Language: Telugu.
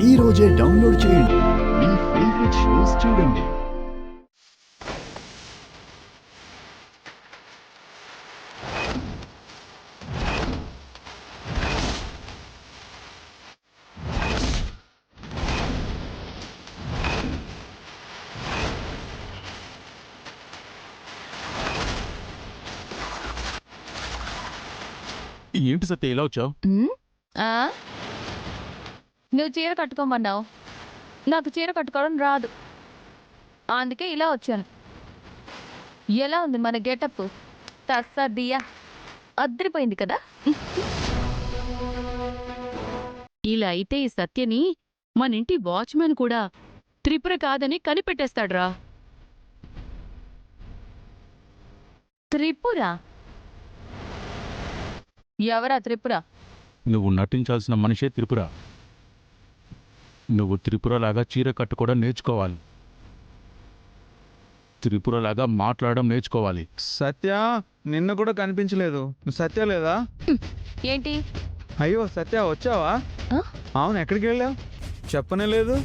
ఈ రోజే డౌన్లోడ్ చేయండి. మీ ఫేవరెట్ షోస్ చూడండి. ఏంటి సత్య ఇలా వచ్చావు? నువ్వు చీర కట్టుకోమన్నావు. నాకు చీర కట్టుకోవడం రాదు, అందుకే ఇలా వచ్చాను. ఎలా ఉంది మన గెటప్? తస్సదియా అద్దరిపోయింది కదా. ఇలా అయితే ఈ సత్యని మన ఇంటి వాచ్మెన్ కూడా త్రిపుర కాదని కనిపెట్టేస్తాడ్రా. త్రిపుర? ఎవరా త్రిపుర? నువ్వు నటించాల్సిన మనిషే త్రిపుర. నువ్వు త్రిపురలాగా చీర కట్టుకోవడం నేర్చుకోవాలి. త్రిపురలాగా మాట్లాడడం నేర్చుకోవాలి. సత్య నిన్న కూడా కనిపించలేదు. సత్య లేదా? ఏంటి? అయ్యో సత్య వచ్చావా? ఆ? అవును, ఎక్కడికి వెళ్ళావు? చెప్పనే లేదు.